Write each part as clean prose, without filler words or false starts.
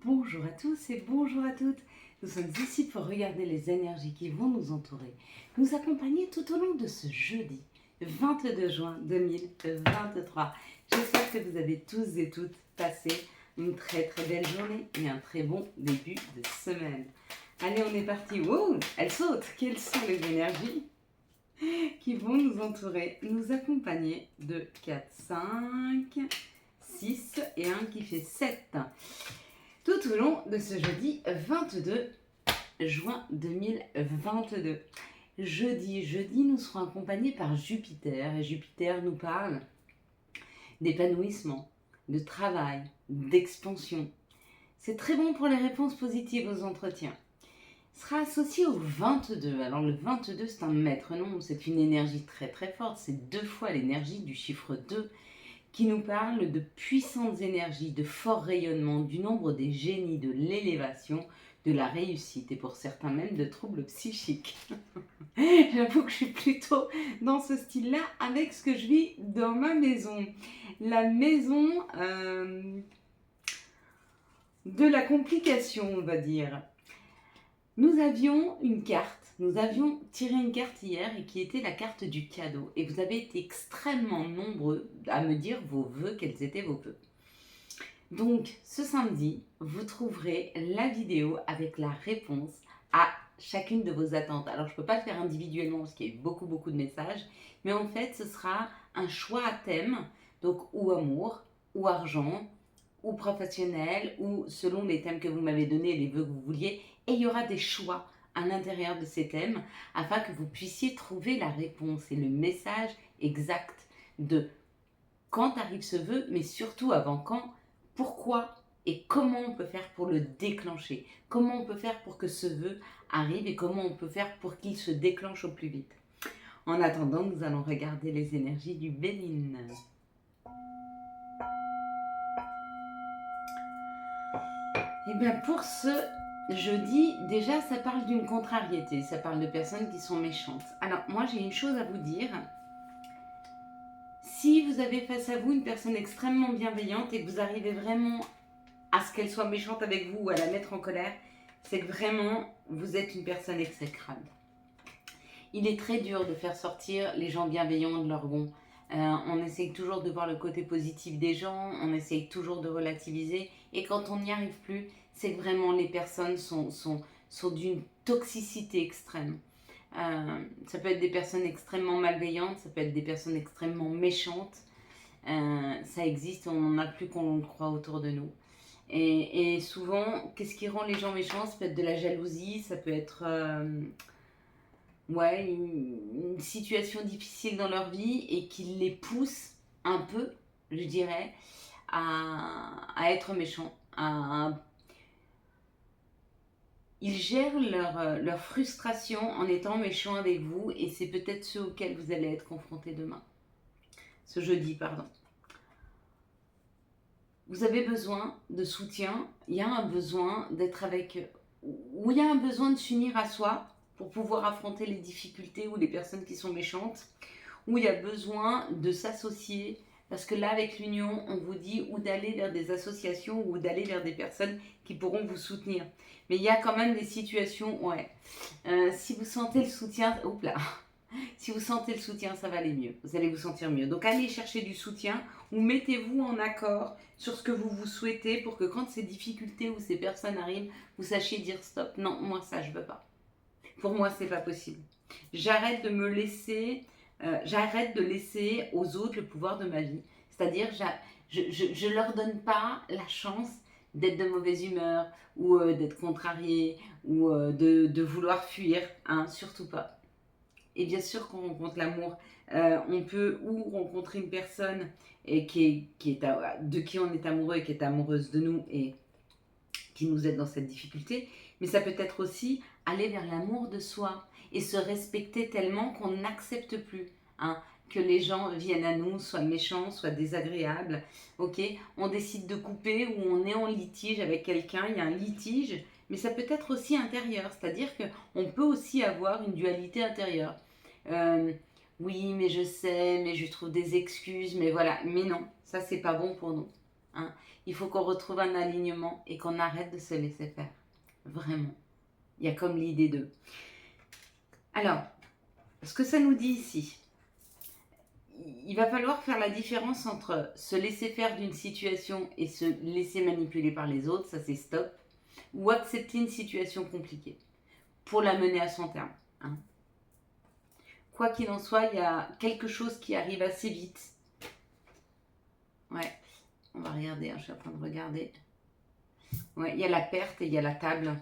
Bonjour à tous et bonjour à toutes. Nous sommes ici pour regarder les énergies qui vont nous entourer, nous accompagner tout au long de ce jeudi 22 juin 2023. J'espère que vous avez tous et toutes passé une très belle journée et un très bon début de semaine. Allez, on est parti. Wow, elles sautent. Quelles sont les énergies qui vont nous entourer, nous accompagner de 4, 5, 6 et 1 qui fait 7. Tout au long de ce jeudi 22 juin 2022. Jeudi, nous serons accompagnés par Jupiter. Et Jupiter nous parle d'épanouissement, de travail, d'expansion. C'est très bon pour les réponses positives aux entretiens. Sera associé au 22. Alors le 22, c'est un maître nombre, c'est une énergie très forte. C'est 2 fois l'énergie du chiffre 2 qui nous parle de puissantes énergies, de fort rayonnement, du nombre des génies, de l'élévation, de la réussite et pour certains même de troubles psychiques. J'avoue que je suis plutôt dans ce style-là avec ce que je vis dans ma maison. La maison de la complication, on va dire. Nous avions tiré une carte hier et qui était la carte du cadeau. Et vous avez été extrêmement nombreux à me dire vos vœux, quels étaient vos vœux. Donc ce samedi, vous trouverez la vidéo avec la réponse à chacune de vos attentes. Alors je ne peux pas le faire individuellement parce qu'il y a eu beaucoup de messages, mais en fait ce sera un choix à thème, donc ou amour, ou argent, ou professionnel, ou selon les thèmes que vous m'avez donnés, les vœux que vous vouliez, et il y aura des choix à l'intérieur de ces thèmes afin que vous puissiez trouver la réponse et le message exact de quand arrive ce vœu, mais surtout avant quand, pourquoi et comment on peut faire pour le déclencher, comment on peut faire pour que ce vœu arrive et comment on peut faire pour qu'il se déclenche au plus vite. En attendant, nous allons regarder les énergies du Bénin. Et bien pour ce jeudi, déjà ça parle d'une contrariété, ça parle de personnes qui sont méchantes. Alors moi j'ai une chose à vous dire. Si vous avez face à vous une personne extrêmement bienveillante et que vous arrivez vraiment à ce qu'elle soit méchante avec vous ou à la mettre en colère, c'est que vraiment vous êtes une personne exécrable. Il est très dur de faire sortir les gens bienveillants de leur bon. On essaye toujours de voir le côté positif des gens, on essaye toujours de relativiser, et quand on n'y arrive plus, c'est que vraiment les personnes sont d'une toxicité extrême. Ça peut être des personnes extrêmement malveillantes, ça peut être des personnes extrêmement méchantes. Ça existe, on n'en a plus qu'on le croit autour de nous. Et souvent, qu'est-ce qui rend les gens méchants? Ça peut être de la jalousie, ça peut être une situation difficile dans leur vie et qui les pousse un peu, je dirais, à être méchants. Ils gèrent leur frustration en étant méchants avec vous et c'est peut-être ceux auxquels vous allez être confrontés demain. Ce jeudi, pardon. Vous avez besoin de soutien, il y a un besoin d'être avec eux, ou il y a un besoin de s'unir à soi pour pouvoir affronter les difficultés ou les personnes qui sont méchantes, ou il y a besoin de s'associer, parce que là avec l'union, on vous dit ou d'aller vers des associations ou d'aller vers des personnes qui pourront vous soutenir. Mais il y a quand même des situations, si vous sentez le soutien, si vous sentez le soutien, ça va aller mieux, vous allez vous sentir mieux. Donc allez chercher du soutien ou mettez-vous en accord sur ce que vous souhaitez pour que quand ces difficultés ou ces personnes arrivent, vous sachiez dire stop, non, moi ça je veux pas. Pour moi c'est pas possible. J'arrête de me laisser, j'arrête de laisser aux autres le pouvoir de ma vie. C'est-à-dire je leur donne pas la chance d'être de mauvaise humeur ou d'être contrarié ou de vouloir fuir, surtout pas. Et bien sûr, quand on rencontre l'amour, on peut ou rencontrer une personne de qui on est amoureux et qui est amoureuse de nous et qui nous aide dans cette difficulté, mais ça peut être aussi aller vers l'amour de soi et se respecter tellement qu'on n'accepte plus que les gens viennent à nous, soient méchants, soient désagréables. On décide de couper ou on est en litige avec quelqu'un, il y a un litige, mais ça peut être aussi intérieur, c'est-à-dire qu'on peut aussi avoir une dualité intérieure. Oui, mais je sais, mais je trouve des excuses, mais voilà. Mais non, ça c'est pas bon pour nous. hein. Il faut qu'on retrouve un alignement et qu'on arrête de se laisser faire. Vraiment. Il y a comme l'idée d'eux. Alors, ce que ça nous dit ici, il va falloir faire la différence entre se laisser faire d'une situation et se laisser manipuler par les autres, ça c'est stop, ou accepter une situation compliquée pour la mener à son terme, hein. Quoi qu'il en soit, il y a quelque chose qui arrive assez vite. Ouais, on va regarder, hein, je suis en train de regarder. Ouais, il y a la perte et il y a la table.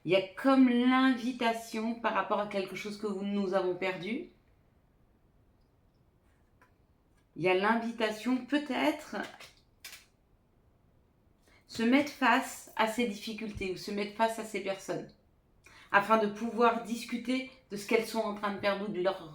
Il y a comme l'invitation par rapport à quelque chose que nous avons perdu. Il y a l'invitation peut-être se mettre face à ces difficultés ou se mettre face à ces personnes afin de pouvoir discuter de ce qu'elles sont en train de perdre ou de leur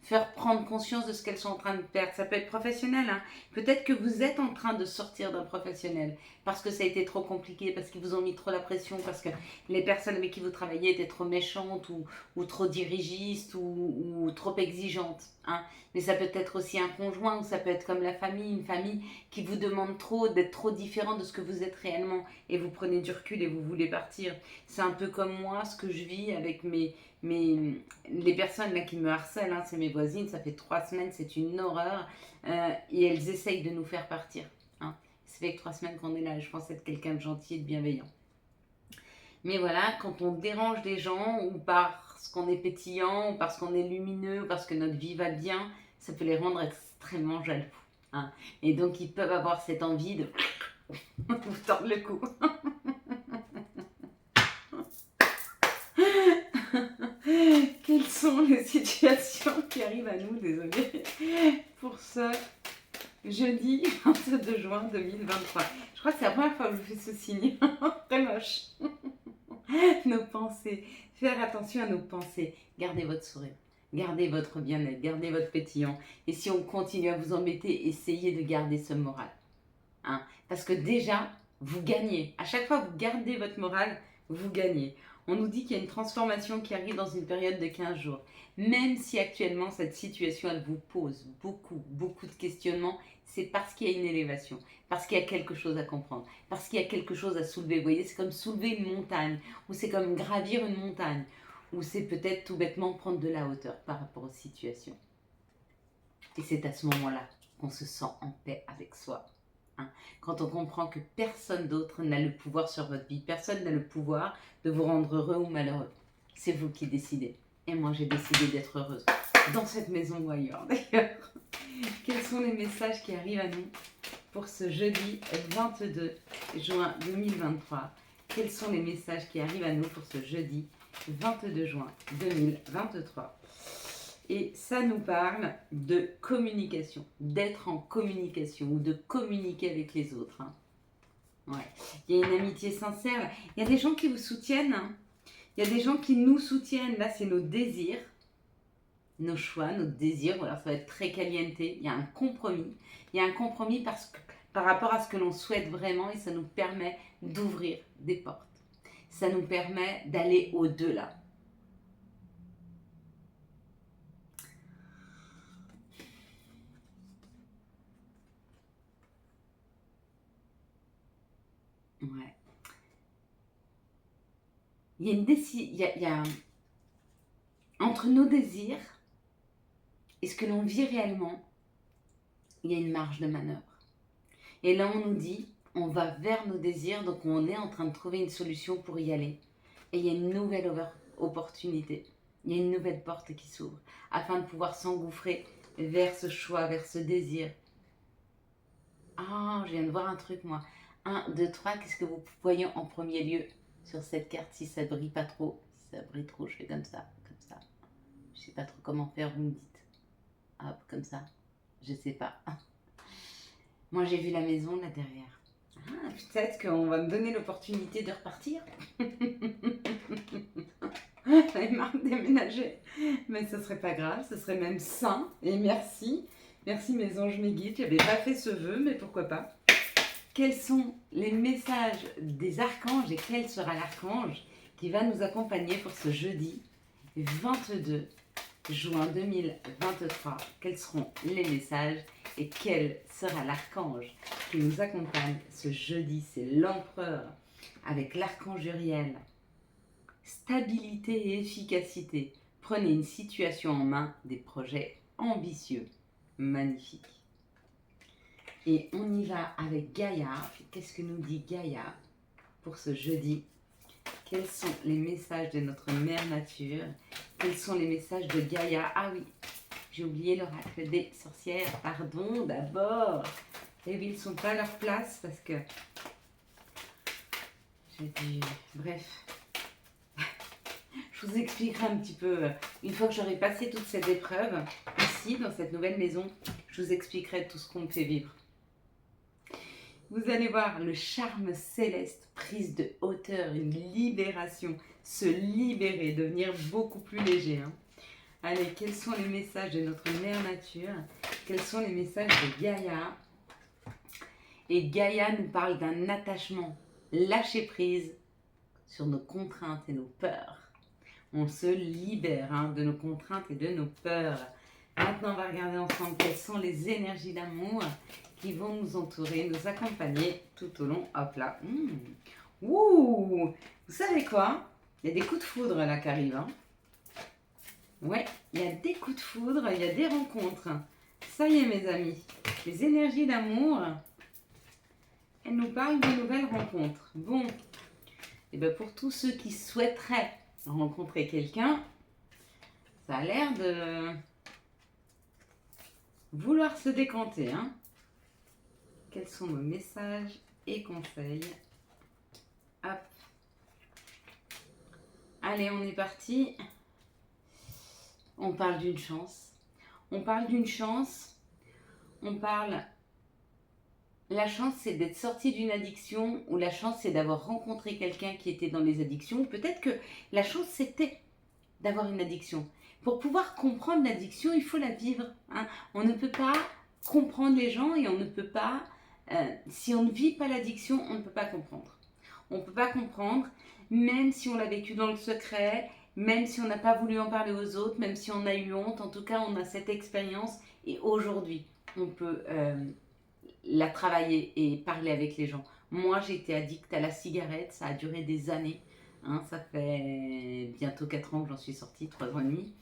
faire prendre conscience de ce qu'elles sont en train de perdre. Ça peut être professionnel, hein. Peut-être que vous êtes en train de sortir d'un professionnel parce que ça a été trop compliqué, parce qu'ils vous ont mis trop la pression, parce que les personnes avec qui vous travaillez étaient trop méchantes ou trop dirigistes ou trop exigeantes, hein. Mais ça peut être aussi un conjoint ou ça peut être comme la famille, une famille qui vous demande trop, d'être trop différent de ce que vous êtes réellement et vous prenez du recul et vous voulez partir. C'est un peu comme moi, ce que je vis avec les personnes là qui me harcèlent, hein, c'est mes voisines, ça fait 3 semaines, c'est une horreur, et elles essayent de nous faire partir, hein. Ça fait que 3 semaines qu'on est là, je pense être quelqu'un de gentil et de bienveillant. Mais voilà, quand on dérange des gens, ou parce qu'on est pétillant, ou parce qu'on est lumineux, ou parce que notre vie va bien, ça peut les rendre extrêmement jaloux, hein. Et donc ils peuvent avoir cette envie de vous tordre le cou. Quelles sont les situations qui arrivent à nous, désolé, pour ce jeudi 22 juin 2023. Je crois que c'est la première fois que je fais ce signe, très moche. Nos pensées, faire attention à nos pensées, gardez votre sourire, gardez votre bien-être, gardez votre pétillant. Et si on continue à vous embêter, essayez de garder ce moral, hein, parce que déjà, vous gagnez. À chaque fois que vous gardez votre morale, vous gagnez. On nous dit qu'il y a une transformation qui arrive dans une période de 15 jours. Même si actuellement cette situation, elle vous pose beaucoup de questionnements, c'est parce qu'il y a une élévation, parce qu'il y a quelque chose à comprendre, parce qu'il y a quelque chose à soulever. Vous voyez, c'est comme soulever une montagne, ou c'est comme gravir une montagne, ou c'est peut-être tout bêtement prendre de la hauteur par rapport aux situations. Et c'est à ce moment-là qu'on se sent en paix avec soi. Quand on comprend que personne d'autre n'a le pouvoir sur votre vie, personne n'a le pouvoir de vous rendre heureux ou malheureux. C'est vous qui décidez. Et moi, j'ai décidé d'être heureuse dans cette maison ou ailleurs d'ailleurs. Quels sont les messages qui arrivent à nous pour ce jeudi 22 juin 2023? Quels sont les messages qui arrivent à nous pour ce jeudi 22 juin 2023? Et ça nous parle de communication, d'être en communication ou de communiquer avec les autres, hein. Ouais. Il y a une amitié sincère. Il y a des gens qui vous soutiennent, hein. Il y a des gens qui nous soutiennent. Là, c'est nos désirs, nos choix, nos désirs. Voilà, ça va être très caliente. Il y a un compromis. Il y a un compromis par rapport à ce que l'on souhaite vraiment et ça nous permet d'ouvrir des portes. Ça nous permet d'aller au-delà. Ouais. Il y a une entre nos désirs et ce que l'on vit réellement, il y a une marge de manœuvre. Et là, on nous dit, on va vers nos désirs, donc on est en train de trouver une solution pour y aller. Et il y a une nouvelle opportunité, il y a une nouvelle porte qui s'ouvre, afin de pouvoir s'engouffrer vers ce choix, vers ce désir. Ah, je viens de voir un truc, moi. 1, 2, 3, qu'est-ce que vous voyez en premier lieu sur cette carte? Si ça brille pas trop, si ça brille trop, je fais comme ça, comme ça. Je sais pas trop comment faire, vous me dites. Hop, comme ça. Je sais pas. Moi, j'ai vu la maison là derrière. Ah, peut-être qu'on va me donner l'opportunité de repartir. J'avais marre de déménager. Mais ce serait pas grave, ce serait même sain. Et merci. Merci mes anges, mes guides. J'avais pas fait ce vœu, mais pourquoi pas. Quels sont les messages des archanges et quel sera l'archange qui va nous accompagner pour ce jeudi 22 juin 2023, quels seront les messages et quel sera l'archange qui nous accompagne ce jeudi? C'est l'empereur avec l'archange Uriel. Stabilité et efficacité. Prenez une situation en main, des projets ambitieux. Magnifique. Et on y va avec Gaïa. Qu'est-ce que nous dit Gaïa pour ce jeudi? Quels sont les messages de notre mère nature? Quels sont les messages de Gaïa? Ah oui, j'ai oublié l'oracle des sorcières. Pardon, d'abord. Et oui, ils ne sont pas à leur place parce que... j'ai dû... Bref. Je vous expliquerai un petit peu, une fois que j'aurai passé toute cette épreuve, ici, dans cette nouvelle maison, je vous expliquerai tout ce qu'on me fait vivre. Vous allez voir le charme céleste, prise de hauteur, une libération, se libérer, devenir beaucoup plus léger. Hein. Allez, quels sont les messages de notre mère nature? Quels sont les messages de Gaïa? Et Gaïa nous parle d'un attachement, lâcher prise sur nos contraintes et nos peurs. On se libère de nos contraintes et de nos peurs. Maintenant, on va regarder ensemble quelles sont les énergies d'amour qui vont nous entourer, nous accompagner tout au long. Hop là. Ouh. Vous savez quoi? Il y a des coups de foudre là qui arrivent. Hein. Ouais, il y a des coups de foudre, il y a des rencontres. Ça y est, mes amis. Les énergies d'amour, elles nous parlent de nouvelles rencontres. Bon, et bien pour tous ceux qui souhaiteraient rencontrer quelqu'un, ça a l'air de vouloir se décanter. Hein. Quels sont nos messages et conseils? Hop. Allez, on est parti. On parle d'une chance. On parle d'une chance. On parle... La chance, c'est d'être sorti d'une addiction, ou la chance, c'est d'avoir rencontré quelqu'un qui était dans les addictions. Peut-être que la chance, c'était d'avoir une addiction. Pour pouvoir comprendre l'addiction, il faut la vivre. Hein. On ne peut pas comprendre les gens et on ne peut pas... si on ne vit pas l'addiction, on ne peut pas comprendre. On ne peut pas comprendre, même si on l'a vécu dans le secret, même si on n'a pas voulu en parler aux autres, même si on a eu honte. En tout cas, on a cette expérience et aujourd'hui, on peut... la travailler et parler avec les gens. Moi, j'ai été addict à la cigarette, ça a duré des années. Hein, ça fait bientôt 4 ans que j'en suis sortie, 3 ans et demi.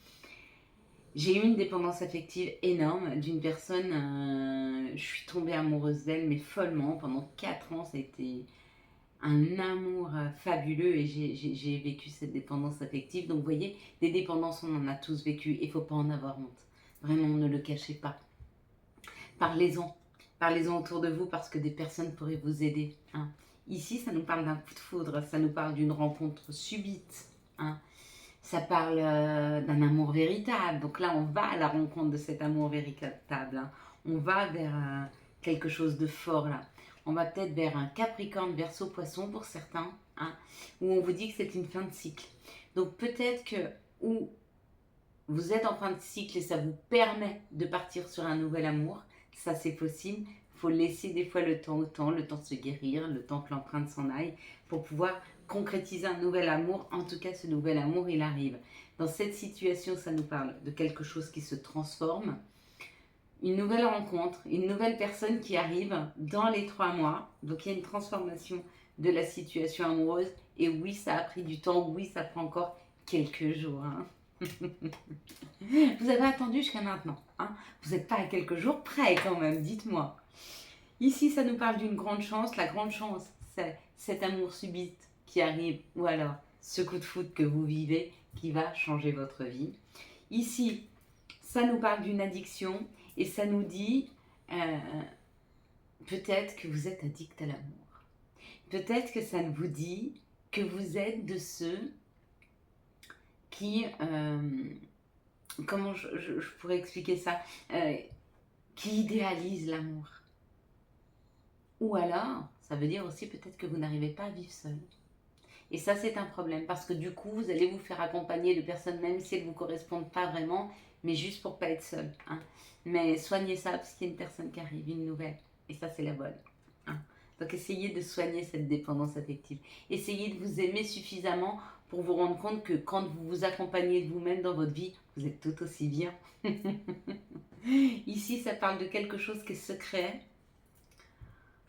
J'ai eu une dépendance affective énorme d'une personne, je suis tombée amoureuse d'elle, mais follement. Pendant 4 ans, ça a été un amour fabuleux et j'ai vécu cette dépendance affective. Donc, vous voyez, des dépendances, on en a tous vécu et il ne faut pas en avoir honte. Vraiment, ne le cachez pas. Parlez-en. Parlez-en autour de vous parce que des personnes pourraient vous aider. Hein. Ici, ça nous parle d'un coup de foudre, ça nous parle d'une rencontre subite. Hein. Ça parle d'un amour véritable. Donc là, on va à la rencontre de cet amour véritable. Hein. On va vers quelque chose de fort là. On va peut-être vers un Capricorne, Verseau, Poisson pour certains. Hein, où on vous dit que c'est une fin de cycle. Donc peut-être que où vous êtes en fin de cycle et ça vous permet de partir sur un nouvel amour. Ça, c'est possible. Il faut laisser des fois le temps au temps, le temps de se guérir, le temps que l'empreinte s'en aille, pour pouvoir concrétiser un nouvel amour. En tout cas, ce nouvel amour, il arrive. Dans cette situation, ça nous parle de quelque chose qui se transforme. Une nouvelle rencontre, une nouvelle personne qui arrive dans les 3 mois. Donc, il y a une transformation de la situation amoureuse. Et oui, ça a pris du temps. Oui, ça prend encore quelques jours. Hein. Vous avez attendu jusqu'à maintenant. Hein. Vous n'êtes pas à quelques jours près quand même, dites-moi. Ici, ça nous parle d'une grande chance. La grande chance, c'est cet amour subite qui arrive, ou alors ce coup de foudre que vous vivez qui va changer votre vie. Ici, ça nous parle d'une addiction et ça nous dit peut-être que vous êtes addict à l'amour. Peut-être que ça vous dit que vous êtes de ceux qui... comment je pourrais expliquer ça, qui idéalise l'amour. Ou alors, ça veut dire aussi peut-être que vous n'arrivez pas à vivre seul. Et ça, c'est un problème, parce que du coup, vous allez vous faire accompagner de personnes, même si elles ne vous correspondent pas vraiment, mais juste pour pas être seul. Hein. Mais soignez ça, parce qu'il y a une personne qui arrive, une nouvelle. Et ça, c'est la bonne. Hein. Donc, essayez de soigner cette dépendance affective. Essayez de vous aimer suffisamment pour vous rendre compte que quand vous vous accompagnez de vous-même dans votre vie, vous êtes tout aussi bien. Ici, ça parle de quelque chose qui est secret.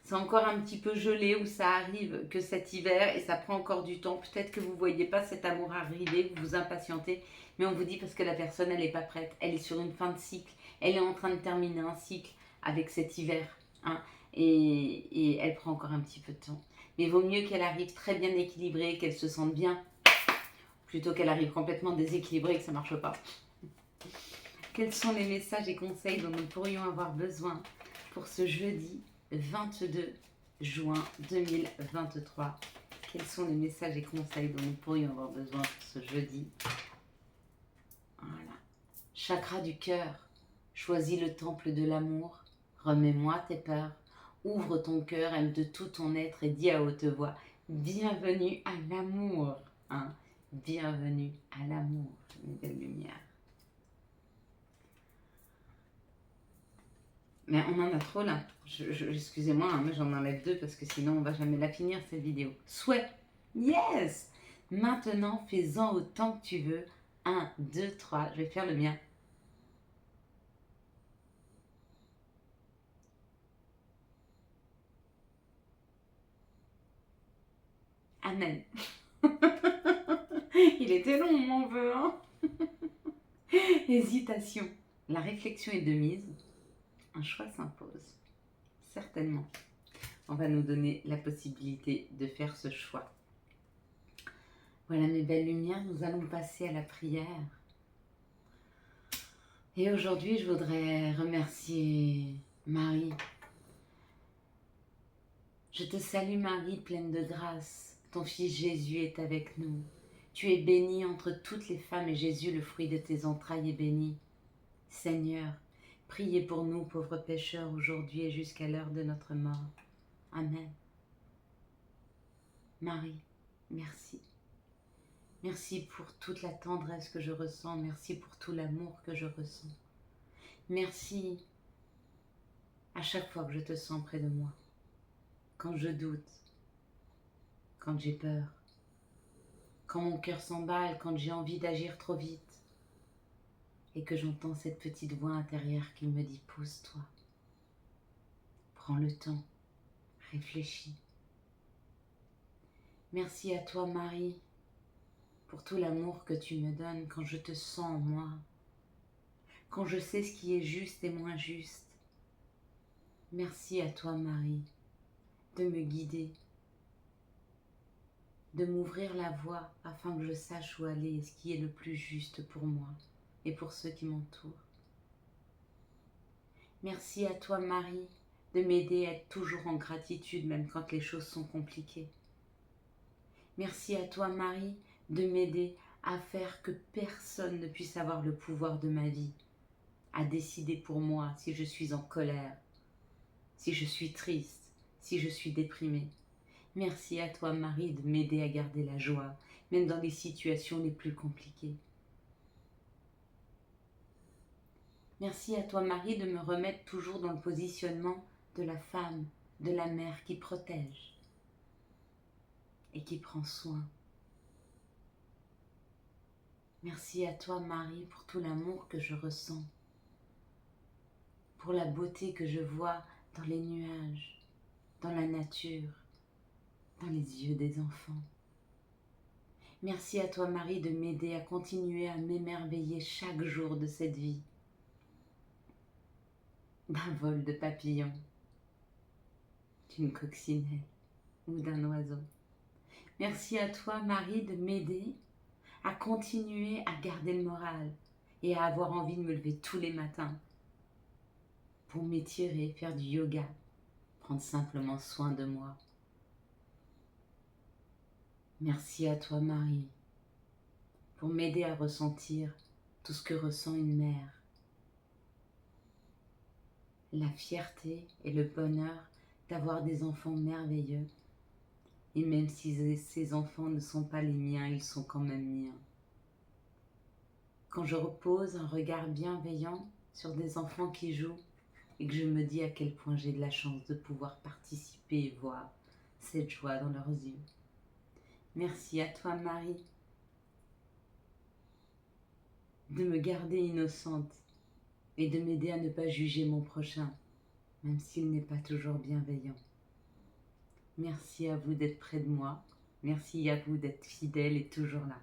C'est encore un petit peu gelé où ça arrive que cet hiver et ça prend encore du temps. Peut-être que vous ne voyez pas cet amour arriver, vous vous impatientez, mais on vous dit parce que la personne, elle n'est pas prête. Elle est sur une fin de cycle. Elle est en train de terminer un cycle avec cet hiver. Hein, et elle prend encore un petit peu de temps. Mais il vaut mieux qu'elle arrive très bien équilibrée, qu'elle se sente bien, plutôt qu'elle arrive complètement déséquilibrée et que ça ne marche pas. Quels sont les messages et conseils dont nous pourrions avoir besoin pour ce jeudi 22 juin 2023? Quels sont les messages et conseils dont nous pourrions avoir besoin pour ce jeudi? Voilà. Chakra du cœur. Choisis le temple de l'amour. Remets-moi tes peurs. Ouvre ton cœur, aime de tout ton être et dis à haute voix: bienvenue à l'amour. Hein? Bienvenue à l'amour, mes belles lumières. Mais on en a trop là. Excusez-moi, hein, mais j'en enlève 2 parce que sinon on va jamais la finir cette vidéo. Souhait. Yes. Maintenant, fais-en autant que tu veux. 1, 2, 3. Je vais faire le mien. Amen. Il était long mon vœu, hein. Hésitation. La réflexion est de mise. Un choix s'impose. Certainement. On va nous donner la possibilité de faire ce choix. Voilà mes belles lumières, nous allons passer à la prière. Et aujourd'hui, je voudrais remercier Marie. Je te salue Marie, pleine de grâce. Ton fils Jésus est avec nous. Tu es bénie entre toutes les femmes et Jésus, le fruit de tes entrailles, est béni. Seigneur, priez pour nous, pauvres pécheurs, aujourd'hui et jusqu'à l'heure de notre mort. Amen. Marie, merci. Merci pour toute la tendresse que je ressens. Merci pour tout l'amour que je ressens. Merci à chaque fois que je te sens près de moi. Quand je doute, quand j'ai peur, quand mon cœur s'emballe, quand j'ai envie d'agir trop vite et que j'entends cette petite voix intérieure qui me dit: pousse-toi, prends le temps, réfléchis. Merci à toi Marie pour tout l'amour que tu me donnes quand je te sens en moi, quand je sais ce qui est juste et moins juste. Merci à toi Marie de me guider, de m'ouvrir la voie afin que je sache où aller et ce qui est le plus juste pour moi et pour ceux qui m'entourent. Merci à toi Marie de m'aider à être toujours en gratitude même quand les choses sont compliquées. Merci à toi Marie de m'aider à faire que personne ne puisse avoir le pouvoir de ma vie, à décider pour moi si je suis en colère, si je suis triste, si je suis déprimée. Merci à toi Marie de m'aider à garder la joie, même dans les situations les plus compliquées. Merci à toi Marie de me remettre toujours dans le positionnement de la femme, de la mère qui protège et qui prend soin. Merci à toi Marie pour tout l'amour que je ressens, pour la beauté que je vois dans les nuages, dans la nature, dans les yeux des enfants. Merci à toi Marie de m'aider à continuer à m'émerveiller chaque jour de cette vie, d'un vol de papillon, d'une coccinelle ou d'un oiseau. Merci à toi Marie de m'aider à continuer à garder le moral et à avoir envie de me lever tous les matins pour m'étirer, faire du yoga, prendre simplement soin de moi. Merci à toi Marie pour m'aider à ressentir tout ce que ressent une mère. La fierté et le bonheur d'avoir des enfants merveilleux. Et même si ces enfants ne sont pas les miens, ils sont quand même miens. Quand je repose un regard bienveillant sur des enfants qui jouent et que je me dis à quel point j'ai de la chance de pouvoir participer et voir cette joie dans leurs yeux. Merci à toi Marie de me garder innocente et de m'aider à ne pas juger mon prochain, même s'il n'est pas toujours bienveillant. Merci à vous d'être près de moi. Merci à vous d'être fidèles et toujours là.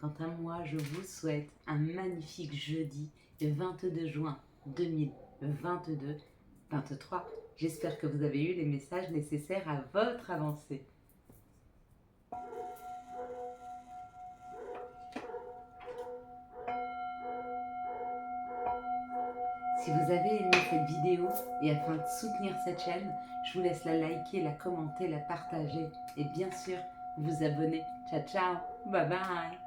Quant à moi, je vous souhaite un magnifique jeudi 22 juin 2022-23. J'espère que vous avez eu les messages nécessaires à votre avancée. Si vous avez aimé cette vidéo et afin de soutenir cette chaîne, je vous laisse la liker, la commenter, la partager et bien sûr vous abonner. Ciao ciao, bye bye.